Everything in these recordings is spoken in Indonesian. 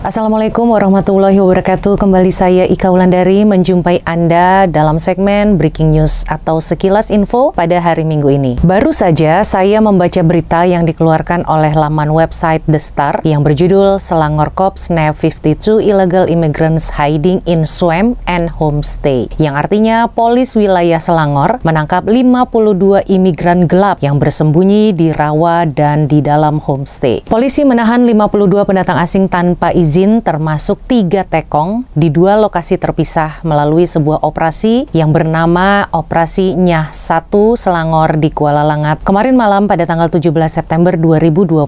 Assalamualaikum warahmatullahi wabarakatuh. Kembali saya Ika Wulandari menjumpai Anda dalam segmen Breaking News atau sekilas info pada hari Minggu ini. Baru saja saya membaca berita yang dikeluarkan oleh laman website The Star yang berjudul Selangor Cops Snap 52 Illegal Immigrants Hiding in Swamp and Homestay, yang artinya polis wilayah Selangor menangkap 52 imigran gelap yang bersembunyi di rawa dan di dalam homestay. Polisi menahan 52 pendatang asing tanpa izin termasuk 3 tekong di 2 lokasi terpisah melalui sebuah operasi yang bernama Operasi Nyah 1 Selangor di Kuala Langat kemarin malam pada tanggal 17 September 2022.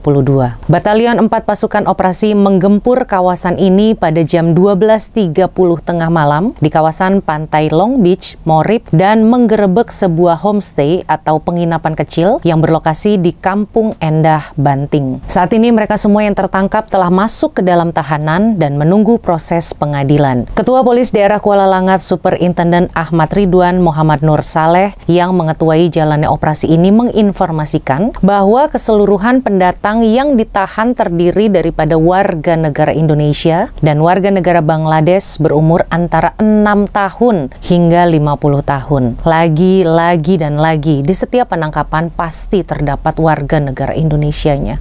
Batalion 4 pasukan operasi menggempur kawasan ini pada jam 12.30 tengah malam di kawasan Pantai Long Beach, Morib, dan menggerebek sebuah homestay atau penginapan kecil yang berlokasi di Kampung Endah, Banting. Saat ini mereka semua yang tertangkap telah masuk ke dalam tahanan dan menunggu proses pengadilan. Ketua Polis Daerah Kuala Langat Superintenden Ahmad Ridwan Muhammad Nur Saleh yang mengetuai jalannya operasi ini menginformasikan bahwa keseluruhan pendatang yang ditahan terdiri daripada warga negara Indonesia dan warga negara Bangladesh berumur antara 6 tahun hingga 50 tahun. Lagi dan lagi di setiap penangkapan pasti terdapat warga negara Indonesianya.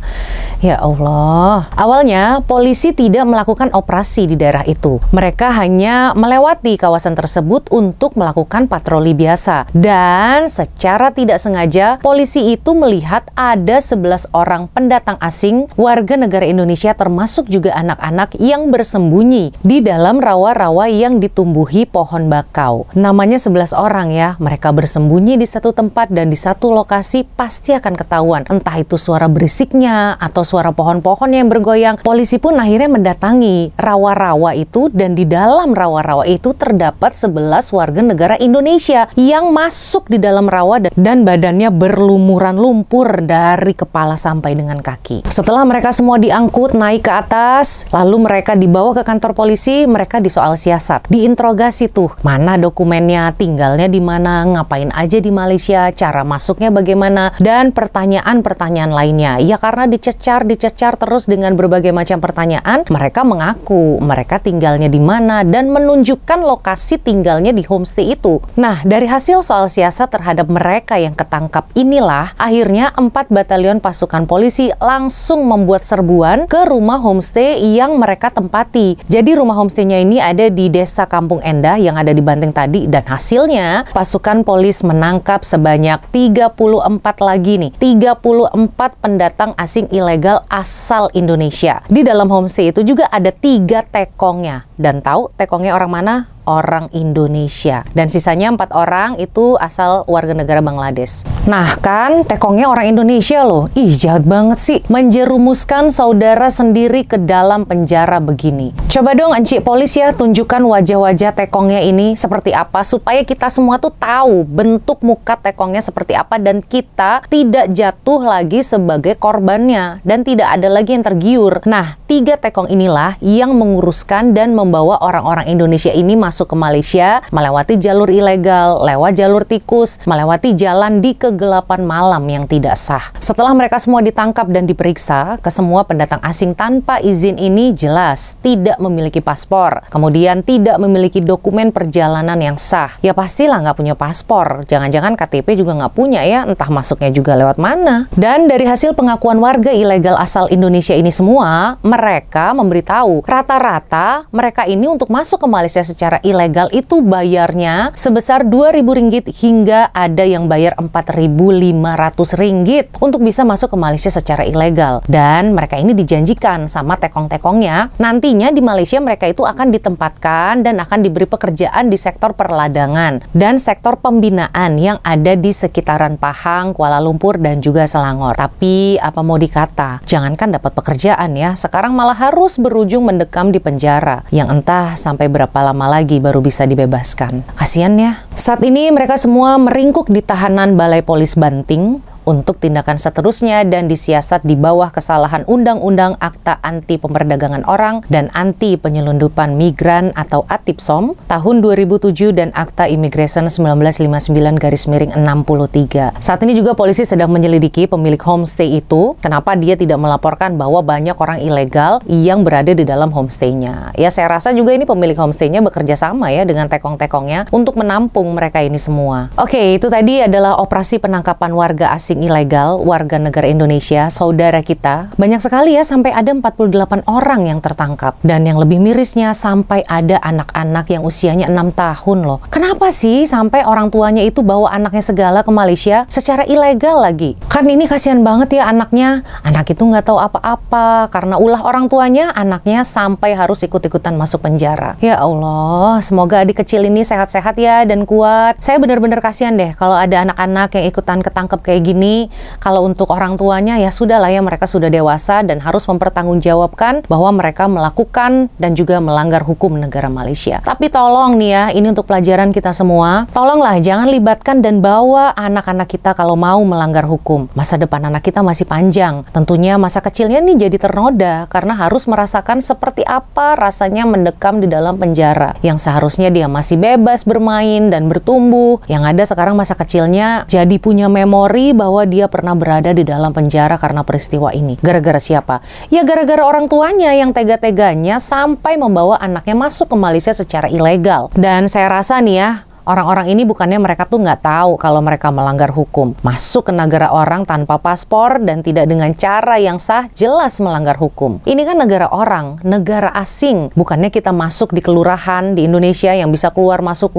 Ya Allah. Awalnya polisi tidak melakukan operasi di daerah itu. Mereka hanya melewati kawasan tersebut untuk melakukan patroli biasa. Dan secara tidak sengaja, polisi itu melihat ada 11 orang pendatang asing warga negara Indonesia termasuk juga anak-anak yang bersembunyi di dalam rawa-rawa yang ditumbuhi pohon bakau. Namanya 11 orang ya. Mereka bersembunyi di satu tempat dan di satu lokasi pasti akan ketahuan. Entah itu suara berisiknya atau suara pohon-pohon yang bergoyang. Polisi pun akhirnya mendatangi rawa-rawa itu dan di dalam rawa-rawa itu terdapat 11 warga negara Indonesia yang masuk di dalam rawa dan badannya berlumuran lumpur dari kepala sampai dengan kaki. Setelah mereka semua diangkut naik ke atas, lalu mereka dibawa ke kantor polisi, mereka disoal siasat, diinterogasi tuh, mana dokumennya, tinggalnya di mana, ngapain aja di Malaysia, cara masuknya bagaimana, dan pertanyaan-pertanyaan lainnya. Ya karena dicecar terus dengan berbagai macam pertanyaan, mereka mengaku mereka tinggalnya di mana dan menunjukkan lokasi tinggalnya di homestay itu. Nah, dari hasil soal siasat terhadap mereka yang ketangkap inilah, akhirnya 4 batalion pasukan polisi langsung membuat serbuan ke rumah homestay yang mereka tempati. Jadi rumah homestaynya ini ada di Desa Kampung Endah yang ada di Banting tadi, dan hasilnya pasukan polis menangkap sebanyak 34 lagi nih, 34 pendatang asing ilegal asal Indonesia. Di dalam homestay itu juga ada 3 tekongnya. Dan tahu tekongnya orang mana? Orang Indonesia. Dan sisanya 4 orang itu asal warga negara Bangladesh. Nah kan, tekongnya orang Indonesia loh. Ih, jahat banget sih. Menjerumuskan saudara sendiri ke dalam penjara begini. Coba dong encik polis ya, tunjukkan wajah-wajah tekongnya ini seperti apa, supaya kita semua tuh tahu bentuk muka tekongnya seperti apa dan kita tidak jatuh lagi sebagai korbannya dan tidak ada lagi yang tergiur. Nah, 3 tekong inilah yang menguruskan dan membawa orang-orang Indonesia ini masuk ke Malaysia, melewati jalur ilegal, lewat jalur tikus, melewati jalan di kegelapan malam yang tidak sah. Setelah mereka semua ditangkap dan diperiksa, kesemua pendatang asing tanpa izin ini jelas tidak memiliki paspor, kemudian tidak memiliki dokumen perjalanan yang sah. Ya pastilah nggak punya paspor, jangan-jangan KTP juga nggak punya ya, entah masuknya juga lewat mana. Dan dari hasil pengakuan warga ilegal asal Indonesia ini semua, mereka memberitahu rata-rata mereka ini untuk masuk ke Malaysia secara ilegal itu bayarnya sebesar Rp2.000 hingga ada yang bayar Rp4.500 untuk bisa masuk ke Malaysia secara ilegal. Dan mereka ini dijanjikan sama tekong-tekongnya, nantinya di Malaysia mereka itu akan ditempatkan dan akan diberi pekerjaan di sektor perladangan dan sektor pembinaan yang ada di sekitaran Pahang, Kuala Lumpur, dan juga Selangor. Tapi apa mau dikata, jangankan dapat pekerjaan ya, sekarang malah harus berujung mendekam di penjara yang entah sampai berapa lama lagi baru bisa dibebaskan. Kasian ya. Saat ini mereka semua meringkuk di tahanan Balai Polis Banting untuk tindakan seterusnya dan disiasat di bawah kesalahan Undang-Undang Akta Anti Pemperdagangan Orang dan Anti Penyelundupan Migran atau ATIPSOM tahun 2007 dan Akta Immigration 1959-63. Saat ini juga polisi sedang menyelidiki pemilik homestay itu, kenapa dia tidak melaporkan bahwa banyak orang ilegal yang berada di dalam homestay-nya. Ya, saya rasa juga ini pemilik homestay-nya bekerja sama ya dengan tekong-tekongnya untuk menampung mereka ini semua. Oke, itu tadi adalah operasi penangkapan warga asing ilegal, warga negara Indonesia, saudara kita. Banyak sekali ya, sampai ada 48 orang yang tertangkap. Dan yang lebih mirisnya, sampai ada anak-anak yang usianya 6 tahun loh. Kenapa sih sampai orang tuanya itu bawa anaknya segala ke Malaysia secara ilegal lagi? Kan ini kasihan banget ya anaknya. Anak itu nggak tahu apa-apa, karena ulah orang tuanya, anaknya sampai harus ikut-ikutan masuk penjara. Ya Allah, semoga adik kecil ini sehat-sehat ya dan kuat. Saya benar-benar kasihan deh kalau ada anak-anak yang ikutan ketangkep kayak gini. Kalau untuk orang tuanya ya sudah lah ya, mereka sudah dewasa dan harus mempertanggungjawabkan bahwa mereka melakukan dan juga melanggar hukum negara Malaysia. Tapi tolong nih ya, ini untuk pelajaran kita semua, tolonglah jangan libatkan dan bawa anak-anak kita kalau mau melanggar hukum. Masa depan anak kita masih panjang. Tentunya masa kecilnya nih jadi ternoda karena harus merasakan seperti apa rasanya mendekam di dalam penjara. Yang seharusnya dia masih bebas bermain dan bertumbuh. Yang ada sekarang masa kecilnya jadi punya memori bahwa dia pernah berada di dalam penjara karena peristiwa ini. Gara-gara siapa? Ya gara-gara orang tuanya yang tega-teganya sampai membawa anaknya masuk ke Malaysia secara ilegal. Dan saya rasa nih ya, orang-orang ini bukannya mereka tuh nggak tahu kalau mereka melanggar hukum. Masuk ke negara orang tanpa paspor dan tidak dengan cara yang sah, jelas melanggar hukum. Ini kan negara orang, negara asing. Bukannya kita masuk di kelurahan di Indonesia yang bisa keluar masuk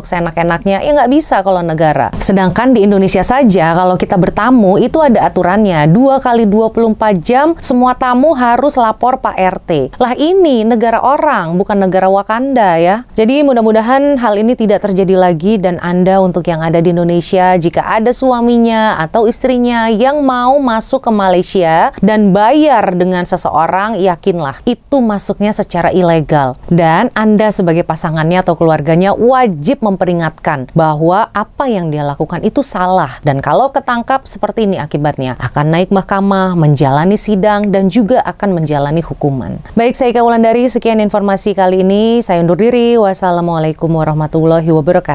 seenak-enaknya. Ya nggak bisa kalau negara. Sedangkan di Indonesia saja kalau kita bertamu itu ada aturannya. 2 kali 24 jam semua tamu harus lapor Pak RT. Lah ini negara orang, bukan negara Wakanda ya. Jadi mudah-mudahan hal ini tidak terjadi lagi. Dan Anda untuk yang ada di Indonesia, jika ada suaminya atau istrinya yang mau masuk ke Malaysia dan bayar dengan seseorang, yakinlah itu masuknya secara ilegal. Dan Anda sebagai pasangannya atau keluarganya wajib memperingatkan bahwa apa yang dia lakukan itu salah. Dan kalau ketangkap seperti ini akibatnya akan naik mahkamah, menjalani sidang, dan juga akan menjalani hukuman. Baik, saya Ika Wulandari, sekian informasi kali ini. Saya undur diri. Wassalamualaikum warahmatullahi wabarakatuh.